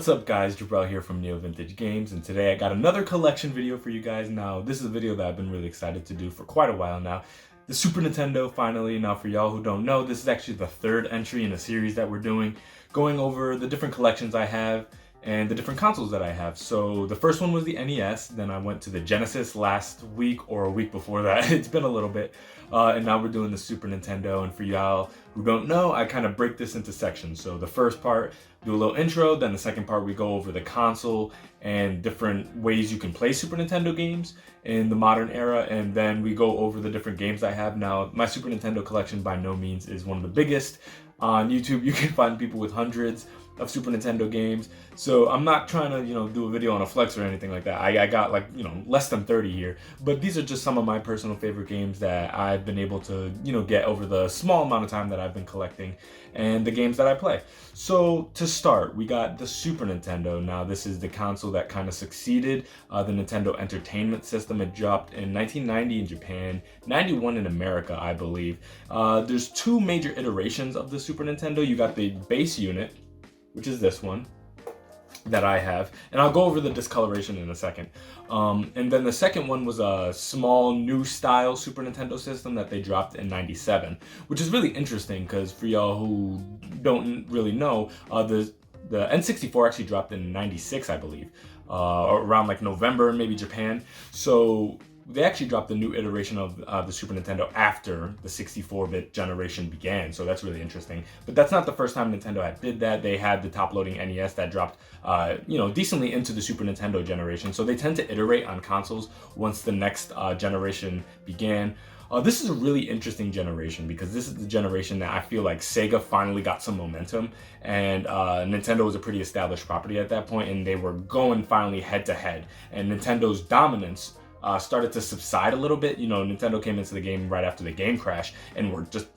What's up guys, Jabril here from Neo Vintage Games, and today I got another collection video for you guys. Now, this is a video that I've been really excited to do for quite a while now. The Super Nintendo finally. Now for y'all who don't know, this is actually the third entry in a series that we're doing, going over the different collections I have and the different consoles that I have. So the first one was the NES, then I went to the Genesis last week or a week before that. It's been a little bit. And now we're doing the Super Nintendo, and for y'all who don't know, I kind of break this into sections. So the first part, do a little intro, then the second part we go over the console and different ways you can play Super Nintendo games in the modern era, and then we go over the different games I have. Now, my Super Nintendo collection by no means is one of the biggest. On YouTube, you can find people with hundreds of Super Nintendo games. So I'm not trying to, do a video on a flex or anything like that. I got less than 30 here. But these are just some of my personal favorite games that I've been able to, get over the small amount of time that I've been collecting and the games that I play. So to start, we got the Super Nintendo. Now this is the console that kind of succeeded the Nintendo Entertainment System. It dropped in 1990 in Japan, 91 in America, I believe. There's two major iterations of the Super Nintendo. You got the base unit, which is this one that I have, and I'll go over the discoloration in a second. And then the second one was a small new style Super Nintendo system that they dropped in 97, which is really interesting because for y'all who don't really know, the N64 actually dropped in 96, I believe, around like November, maybe Japan. So they actually dropped the new iteration of the Super Nintendo after the 64-bit generation began, so that's really interesting. But that's not the first time Nintendo did that. They had the top-loading NES that dropped, decently into the Super Nintendo generation. So they tend to iterate on consoles once the next generation began. This is a really interesting generation because this is the generation that I feel like Sega finally got some momentum, and Nintendo was a pretty established property at that point, and they were going finally head-to-head. And Nintendo's dominance started to subside a little bit. Nintendo came into the game right after the game crash and were just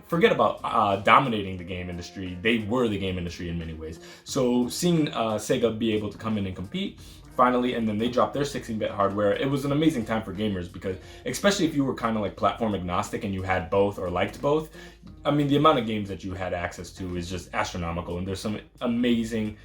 forget about dominating the game industry. They were the game industry in many ways. So seeing Sega be able to come in and compete finally, and then they dropped their 16-bit hardware, it was an amazing time for gamers because, especially if you were kind of like platform agnostic and you had both or liked both, I mean, the amount of games that you had access to is just astronomical, and there's some amazing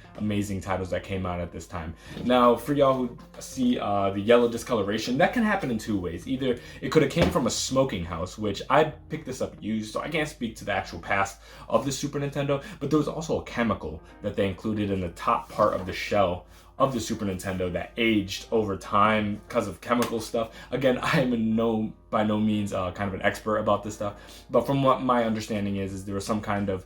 titles that came out at this time. Now, for y'all who see the yellow discoloration, that can happen in two ways. Either it could have came from a smoking house, which I picked this up used, so I can't speak to the actual past of the Super Nintendo, but there was also a chemical that they included in the top part of the shell of the Super Nintendo that aged over time because of chemical stuff. Again, I am by no means kind of an expert about this stuff, but from what my understanding is there was some kind of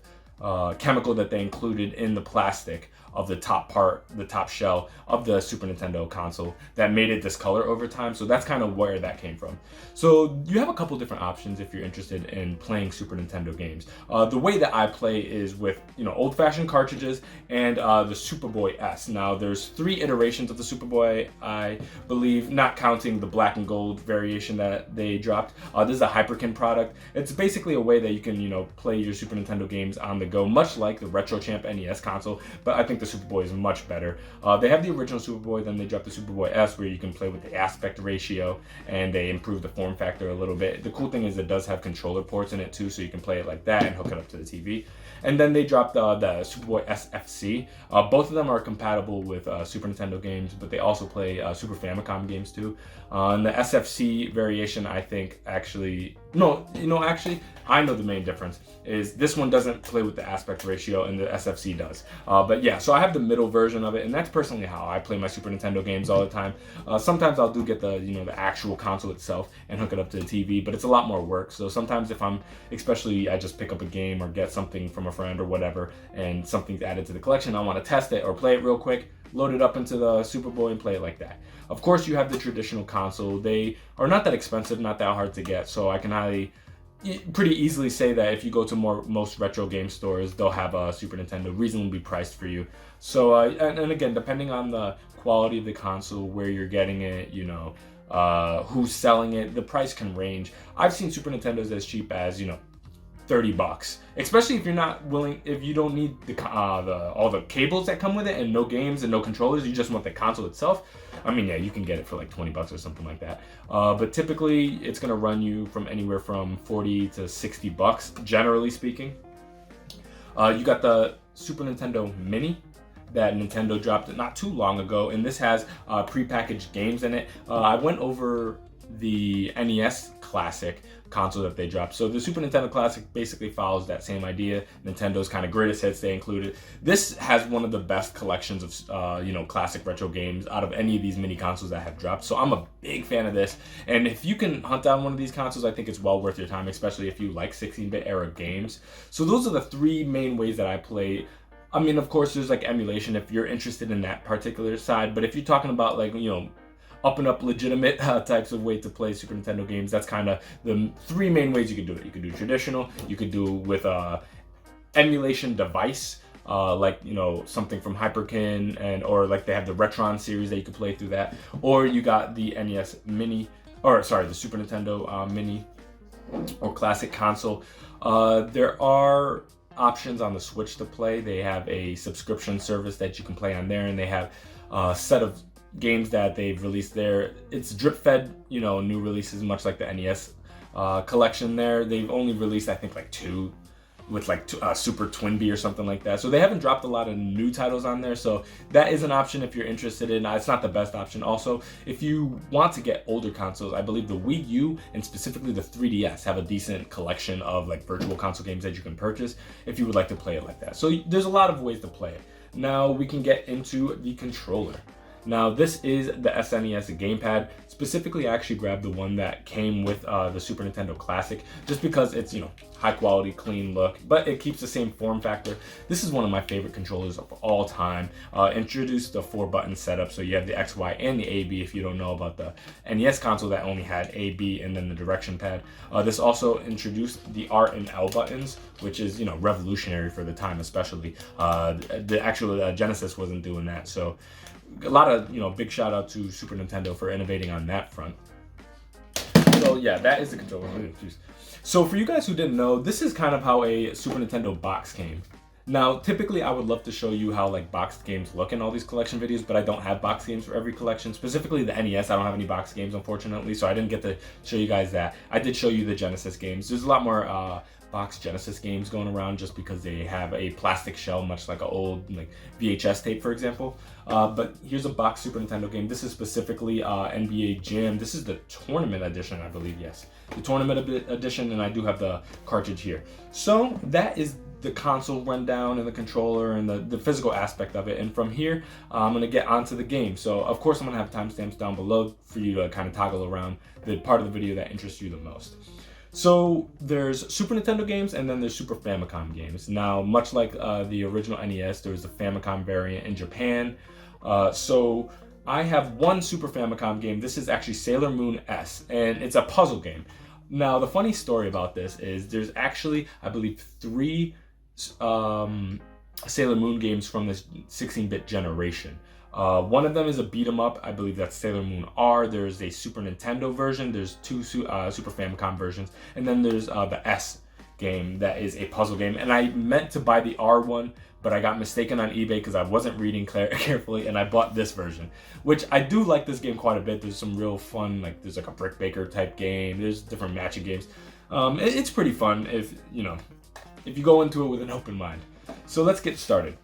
chemical that they included in the plastic of the top part, the top shell of the Super Nintendo console that made it discolor over time. So that's kind of where that came from. So you have a couple different options if you're interested in playing Super Nintendo games. The way that I play is with old-fashioned cartridges and the Superboy S. Now there's 3 iterations of the Superboy, I believe, not counting the black and gold variation that they dropped. This is a Hyperkin product. It's basically a way that you can play your Super Nintendo games on the go, much like the Retro Champ NES console, but I think the Superboy is much better. They have the original Superboy, then they dropped the Superboy S, where you can play with the aspect ratio, and they improved the form factor a little bit. The cool thing is it does have controller ports in it too, so you can play it like that and hook it up to the TV. And then they dropped the Superboy SFC. Both of them are compatible with Super Nintendo games, but they also play Super Famicom games too. And the SFC variation, I think, actually I know the main difference is this one doesn't play with the aspect ratio and the SFC does. But yeah, so I have the middle version of it, and that's personally how I play my Super Nintendo games all the time. Sometimes I'll get the actual console itself and hook it up to the TV, but it's a lot more work. So sometimes if I just pick up a game or get something from a friend or whatever, and something's added to the collection, I want to test it or play it real quick, load it up into the Superboy and play it like that. Of course, you have the traditional console. They are not that expensive, not that hard to get, so I can pretty easily say that if you go to most retro game stores, they'll have a Super Nintendo reasonably priced for you. So and again, depending on the quality of the console, where you're getting it, who's selling it, the price can range. I've seen Super Nintendos as cheap as $30, especially if you don't need all the cables that come with it and no games and no controllers, you just want the console itself. I mean, yeah, you can get it for like $20 or something like that. But typically it's gonna run you from anywhere from $40 to $60, generally speaking. You got the Super Nintendo Mini. that Nintendo dropped not too long ago, and this has prepackaged games in it. I went over the NES Classic console that they dropped. So the Super Nintendo Classic basically follows that same idea. Nintendo's kind of greatest hits they included. This has one of the best collections of classic retro games out of any of these mini consoles that have dropped. So I'm a big fan of this. And if you can hunt down one of these consoles, I think it's well worth your time, especially if you like 16-bit era games. So those are the three main ways that I play. I mean, of course, there's like emulation if you're interested in that particular side. But if you're talking about like, up and up legitimate types of way to play Super Nintendo games, that's kind of the three main ways you could do it. You could do traditional, you could do with a emulation device, like something from Hyperkin, or like they have the Retron series that you could play through that, or you got the NES Mini, or sorry, the Super Nintendo Mini or Classic console. There are options on the Switch to play. They have a subscription service that you can play on there, and they have a set of games that they've released there. It's drip fed, new releases, much like the NES collection there. They've only released, I think, like 2 with like Super Twinbee or something like that. So they haven't dropped a lot of new titles on there. So that is an option if you're interested in. It's not the best option. Also, if you want to get older consoles, I believe the Wii U and specifically the 3DS have a decent collection of like virtual console games that you can purchase if you would like to play it like that. So there's a lot of ways to play it. Now we can get into the controller. Now this is the SNES gamepad. Specifically, I actually grabbed the one that came with the Super Nintendo Classic, just because it's high quality, clean look, but it keeps the same form factor. This is one of my favorite controllers of all time. Introduced the 4-button setup, so you have the X, Y, and the AB. If you don't know about the NES console that only had A, B, and then the direction pad. This also introduced the R and L buttons, which is revolutionary for the time, especially. The actual Genesis wasn't doing that, so a lot of big shout out to Super Nintendo for innovating on that front. So yeah, that is the controller. So for you guys who didn't know, this is kind of how a Super Nintendo box came. Now, typically I would love to show you how like boxed games look in all these collection videos, but I don't have box games for every collection. Specifically the NES, I don't have any box games, unfortunately, so I didn't get to show you guys that. I did show you the Genesis games. There's a lot more box Genesis games going around just because they have a plastic shell, much like an old like VHS tape, for example. But here's a box Super Nintendo game. This is specifically NBA Jam. This is the tournament edition, I believe. Yes, the tournament edition, and I do have the cartridge here. So that is the console rundown and the controller and the physical aspect of it. And from here, I'm going to get onto the game. So of course I'm going to have timestamps down below for you to kind of toggle around the part of the video that interests you the most. So there's Super Nintendo games, and then there's Super Famicom games. Now, much like the original NES, there was a Famicom variant in Japan. So I have one Super Famicom game. This is actually Sailor Moon S, and it's a puzzle game. Now, the funny story about this is there's actually, I believe, 3 Sailor Moon games from this 16-bit generation. One of them is a beat 'em up. I believe that's Sailor Moon R. There's a Super Nintendo version. There's 2 Super Famicom versions, and then there's the S game that is a puzzle game. And I meant to buy the R one, but I got mistaken on eBay because I wasn't reading carefully, and I bought this version, which I do like this game quite a bit. There's some real fun, like there's like a Brick Baker type game. There's different matching games. It's pretty fun if you go into it with an open mind. So let's get started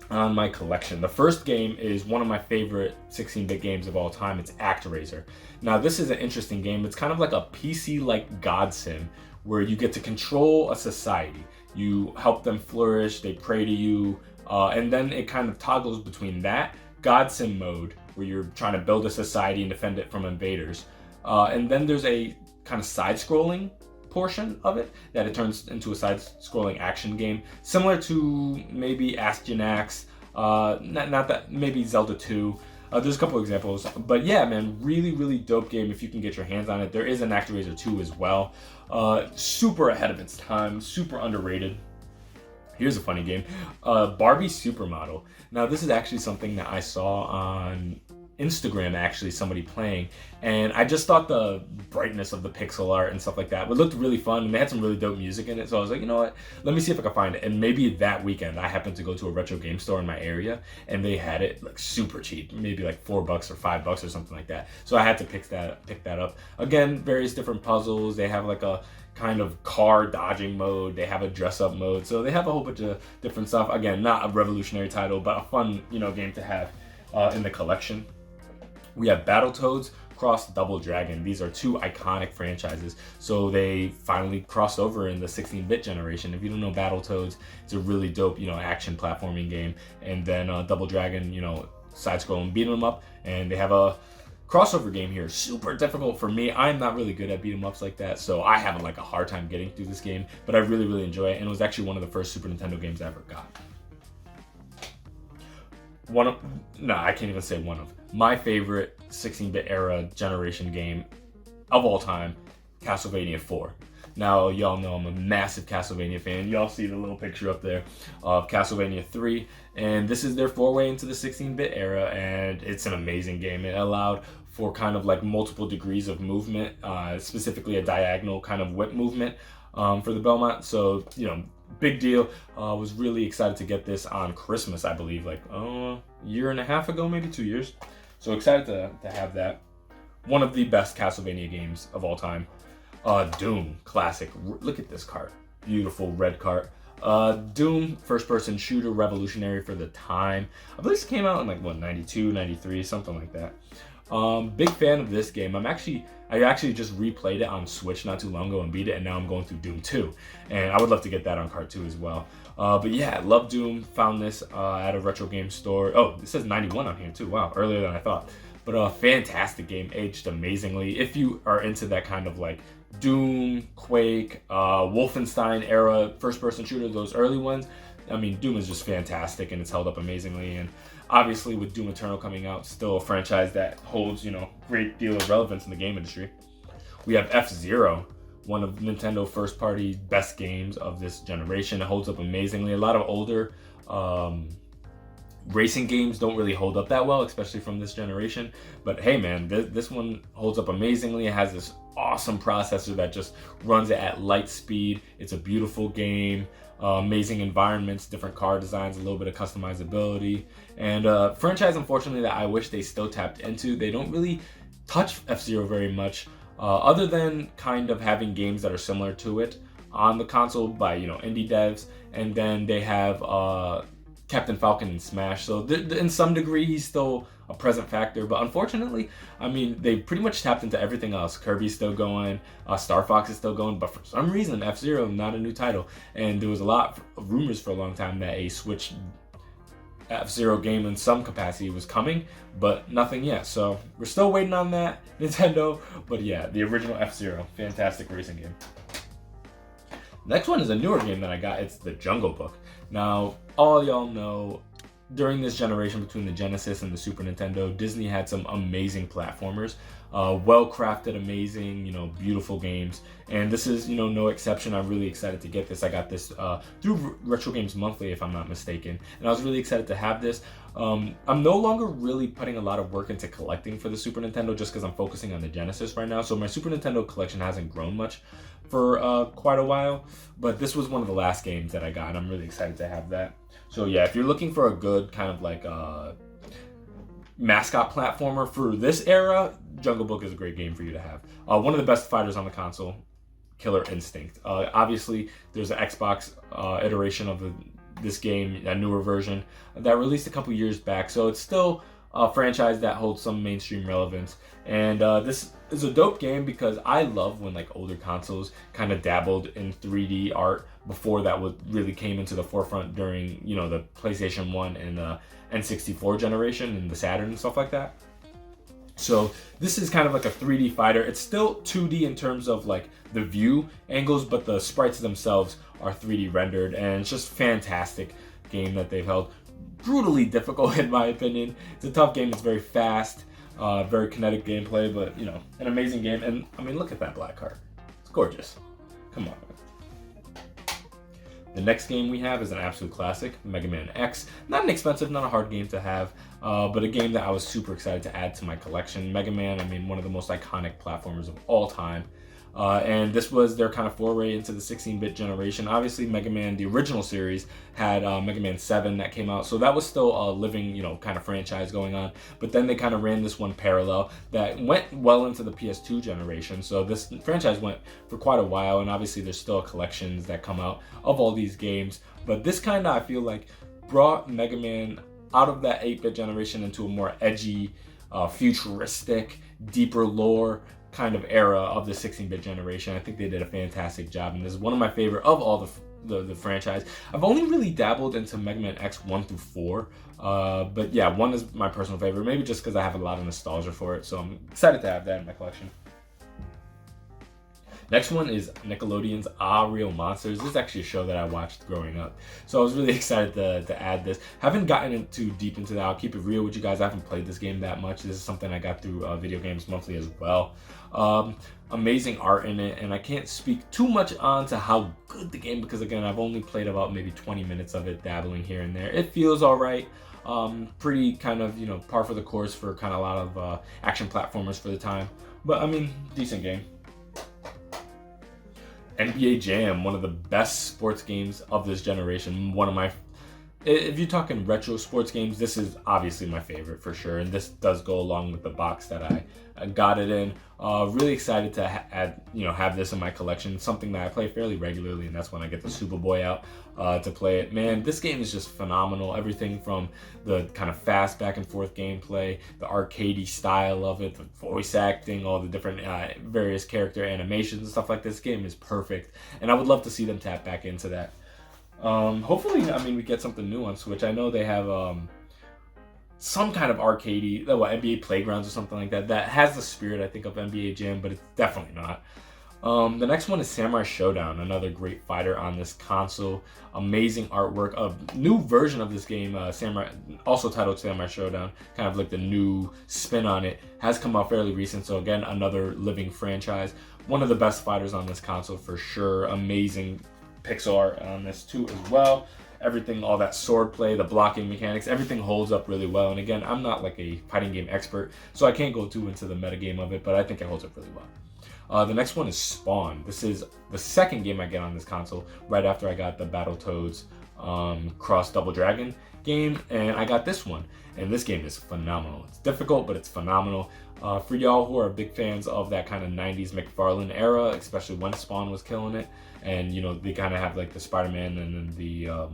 on my collection. The first game is one of my favorite 16-bit games of all time. It's ActRaiser. Now this is an interesting game. It's kind of like a PC-like God Sim where you get to control a society. You help them flourish, they pray to you, and then it kind of toggles between that God Sim mode where you're trying to build a society and defend it from invaders. And then there's a kind of side-scrolling portion of it that it turns into a side-scrolling action game, similar to maybe Astyanax, not that, maybe Zelda 2. There's a couple examples, but yeah, man, really dope game if you can get your hands on it. There is an ActRaiser 2 as well. Super ahead of its time, super underrated. Here's a funny game, Barbie Supermodel. Now this is actually something that I saw on Instagram actually, somebody playing, and I just thought the brightness of the pixel art and stuff like that it looked really fun, and they had some really dope music in it. So I was like, you know what, let me see if I can find it. And maybe that weekend I happened to go to a retro game store in my area, and they had it like super cheap, maybe like $4 or $5 or something like that. So I had to pick that up. Again, various different puzzles. They have like a kind of car dodging mode. They have a dress up mode. So they have a whole bunch of different stuff. Again, not a revolutionary title, but a fun, game to have in the collection. We have Battletoads cross Double Dragon. These are two iconic franchises. So they finally crossed over in the 16-bit generation. If you don't know Battletoads, it's a really dope, action platforming game. And then Double Dragon, side-scrolling beat 'em up. And they have a crossover game here. Super difficult for me. I'm not really good at beat 'em ups like that, so I have like a hard time getting through this game. But I really, really enjoy it, and it was actually one of the first Super Nintendo games I ever got. I can't even say one of. My favorite 16-bit era generation game of all time, Castlevania 4. Now, y'all know I'm a massive Castlevania fan. Y'all see the little picture up there of Castlevania 3. And this is their foray into the 16-bit era, and it's an amazing game. It allowed for kind of like multiple degrees of movement, specifically a diagonal kind of whip movement for the Belmont. So, big deal. Was really excited to get this on Christmas, I believe, like a year and a half ago, maybe 2 years. So excited to have that. One of the best Castlevania games of all time. Doom, classic. Look at this cart. Beautiful red cart. Doom, first-person shooter, revolutionary for the time. I believe this came out in 92, 93, something like that. Big fan of this game. I actually just replayed it on Switch not too long ago and beat it, and now I'm going through Doom 2. And I would love to get that on cart 2 as well. But yeah, love Doom. Found this at a retro game store. Oh, it says 91 on here too. Wow, earlier than I thought. But a fantastic game, aged amazingly. If you are into that kind of like Doom, Quake, Wolfenstein era first-person shooter, those early ones, I mean, Doom is just fantastic, and it's held up amazingly. And obviously, with Doom Eternal coming out, still a franchise that holds, great deal of relevance in the game industry. We have FZero, one of Nintendo first-party best games of this generation. It holds up amazingly. A lot of older racing games don't really hold up that well, especially from this generation. But hey, man, this one holds up amazingly. It has this awesome processor that just runs it at light speed. It's a beautiful game. Amazing environments, different car designs, a little bit of customizability, and franchise, unfortunately, that I wish they still tapped into. They don't really touch F-Zero very much, other than kind of having games that are similar to it on the console by indie devs, and then they have Captain Falcon and Smash. So in some degree, he's still a present factor, but unfortunately, I mean, they pretty much tapped into everything else. Kirby's still going, Star Fox is still going, but for some reason, F-Zero, not a new title. And there was a lot of rumors for a long time that a Switch F-Zero game in some capacity was coming, but nothing yet. So we're still waiting on that, Nintendo. But yeah, the original F-Zero, fantastic racing game. Next one is a newer game that I got. It's the Jungle Book. Now, all y'all know, during this generation between the Genesis and the Super Nintendo, Disney had some amazing platformers, well-crafted, amazing, beautiful games. And this is, no exception. I'm really excited to get this. I got this through Retro Games Monthly, if I'm not mistaken. And I was really excited to have this. I'm no longer really putting a lot of work into collecting for the Super Nintendo just because I'm focusing on the Genesis right now. So my Super Nintendo collection hasn't grown much for quite a while. But this was one of the last games that I got, and I'm really excited to have that. So yeah, if you're looking for a good kind of like mascot platformer for this era, Jungle Book is a great game for you to have. One of the best fighters on the console, Killer Instinct. Obviously, there's an Xbox iteration of this game, a newer version, that released a couple years back. So it's still a franchise that holds some mainstream relevance. And this is a dope game because I love when like older consoles kind of dabbled in 3D art before that really came into the forefront during, the PlayStation 1 and the N64 generation and the Saturn and stuff like that. So this is kind of like a 3D fighter. It's still 2D in terms of like the view angles, but the sprites themselves are 3D rendered, and it's just fantastic game that they've held. Brutally difficult in my opinion. It's a tough game. It's very fast, very kinetic gameplay, but an amazing game. And I mean, look at that black card. It's gorgeous. Come on. The next game we have is an absolute classic, Mega Man X. Not an expensive, not a hard game to have, but a game that I was super excited to add to my collection. Mega Man, I mean, one of the most iconic platformers of all time. And this was their kind of foray into the 16-bit generation. Obviously, Mega Man, the original series, had Mega Man 7 that came out. So that was still a living, kind of franchise going on. But then they kind of ran this one parallel that went well into the PS2 generation. So this franchise went for quite a while. And obviously, there's still collections that come out of all these games. But this kind of, I feel like, brought Mega Man out of that 8-bit generation into a more edgy, futuristic, deeper lore kind of era of the 16-bit generation. I think they did a fantastic job, and this is one of my favorite of all the franchise. I've only really dabbled into Mega Man X 1 through 4, but yeah, 1 is my personal favorite, maybe just because I have a lot of nostalgia for it, so I'm excited to have that in my collection. Next one is Nickelodeon's Real Monsters. This is actually a show that I watched growing up, so I was really excited to add this. Haven't gotten too deep into that. I'll keep it real with you guys. I haven't played this game that much. This is something I got through Video Games Monthly as well. Amazing art in it, and I can't speak too much on to how good the game, because again, I've only played about maybe 20 minutes of it, dabbling here and there. It feels all right. Pretty kind of, par for the course for kind of a lot of action platformers for the time, but I mean, decent game. NBA Jam, one of the best sports games of this generation. If you're talking retro sports games, this is obviously my favorite for sure. And this does go along with the box that I got it in. Really excited to have this in my collection. Something that I play fairly regularly, and that's when I get the Superboy out to play it. Man, this game is just phenomenal. Everything from the kind of fast back and forth gameplay, the arcadey style of it, the voice acting, all the different various character animations and stuff like this. Game is perfect, and I would love to see them tap back into that. Hopefully, we get something new on Switch. I know they have some kind of arcadey, NBA Playgrounds or something like that, that has the spirit, I think, of NBA Jam, but it's definitely not. The next one is Samurai Shodown, another great fighter on this console. Amazing artwork. A new version of this game, also titled Samurai Shodown, kind of like the new spin on it, has come out fairly recent. So again, another living franchise. One of the best fighters on this console for sure. Amazing pixel art on this too as well. Everything, all that sword play, the blocking mechanics, everything holds up really well. And again, I'm not like a fighting game expert, so I can't go too into the metagame of it, but I think it holds up really well. The next one is Spawn. This is the second game I get on this console, right after I got the Battletoads Cross Double Dragon game, and I got this one. And this game is phenomenal. It's difficult, but it's phenomenal. For y'all who are big fans of that kind of 90s McFarlane era, especially when Spawn was killing it, and they kind of have like the Spider-Man and then the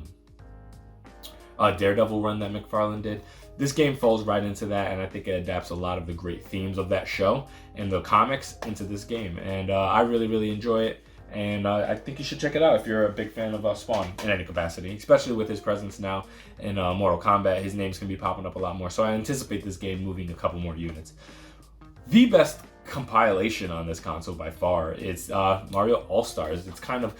Daredevil run that McFarlane did. This game falls right into that, and I think it adapts a lot of the great themes of that show and the comics into this game. And I really, really enjoy it, and I think you should check it out if you're a big fan of Spawn in any capacity, especially with his presence now in Mortal Kombat. His name's going to be popping up a lot more, so I anticipate this game moving a couple more units. The best compilation on this console by far is Mario AllStars. It's kind of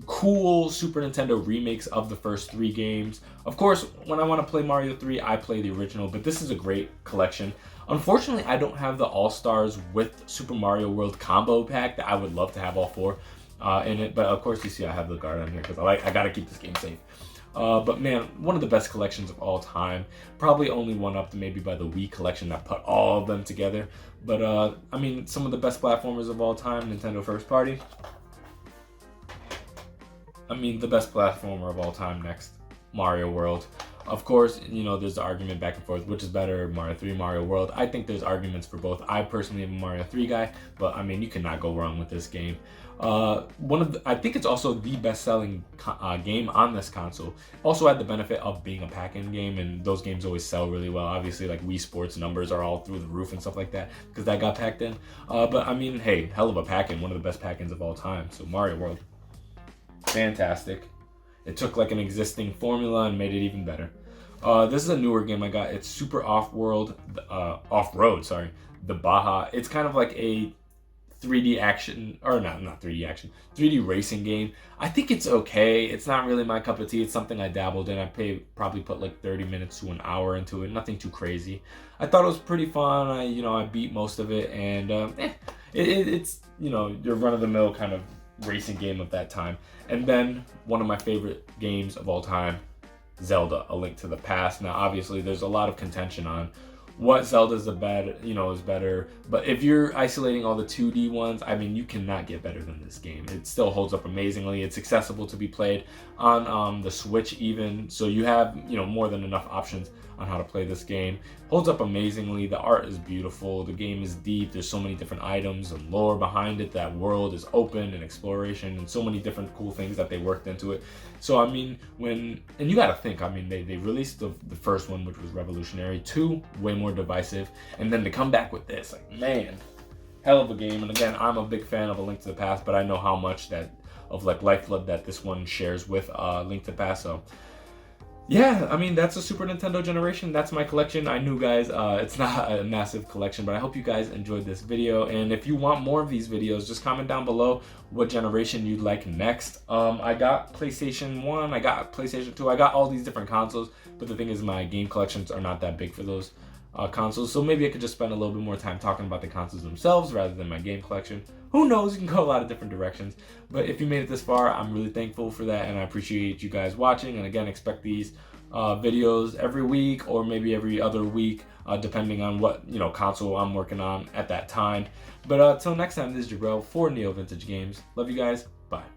cool Super Nintendo remakes of the first 3 games. Of course, when I want to play Mario 3, I play the original, but this is a great collection. Unfortunately, I don't have the All-Stars with Super Mario World combo pack that I would love to have all 4 in it, but of course you see I have the guard on here because I gotta keep this game safe. But man, one of the best collections of all time. Probably only one up to maybe by the Wii collection that put all of them together. But some of the best platformers of all time, Nintendo first party. The best platformer of all time next, Mario World. Of course, there's the argument back and forth, which is better, Mario 3, Mario World. I think there's arguments for both. I personally am a Mario 3 guy, but you cannot go wrong with this game. I think it's also the best-selling game on this console. Also had the benefit of being a pack-in game, and those games always sell really well. Obviously, like Wii Sports numbers are all through the roof and stuff like that, because that got packed in. But hey, hell of a pack-in, one of the best pack-ins of all time. So Mario World, fantastic. It took like an existing formula and made it even better. This is a newer game I got. It's Super Offroad, the Baja. It's kind of like a 3D action, or not 3D action, 3D racing game. I think it's okay. It's not really my cup of tea. It's something I dabbled in. I probably put like 30 minutes to an hour into it. Nothing too crazy. I thought it was pretty fun. I beat most of it, and it's your run-of-the-mill kind of racing game of that time. And then one of my favorite games of all time, Zelda: A Link to the Past. Now, obviously, there's a lot of contention on what Zelda's is better. But if you're isolating all the 2D ones, I mean, you cannot get better than this game. It still holds up amazingly. It's accessible to be played on the Switch even, so you have more than enough options on how to play this game. Holds up amazingly. The art is beautiful. The game is deep. There's so many different items and lore behind it. That world is open and exploration and so many different cool things that they worked into it. So I mean, and you gotta think, I mean, they released the first one, which was revolutionary. 2, way more divisive, and then to come back with this, like, man, hell of a game. And again, I'm a big fan of A Link to the Past, but I know how much of lifeblood that this one shares with Link to the Past. So yeah, I mean, that's a Super Nintendo generation. That's my collection. I knew, guys, it's not a massive collection, but I hope you guys enjoyed this video. And if you want more of these videos, just comment down below what generation you'd like next. I got PlayStation 1, I got PlayStation 2, I got all these different consoles, but the thing is, my game collections are not that big for those consoles, so maybe I could just spend a little bit more time talking about the consoles themselves rather than my game collection. Who knows, you can go a lot of different directions. But if you made it this far, I'm really thankful for that, and I appreciate you guys watching. And again, expect these videos every week or maybe every other week, depending on what console I'm working on at that time. But till next time, this is Jabril for Neo Vintage Games. Love you guys. Bye.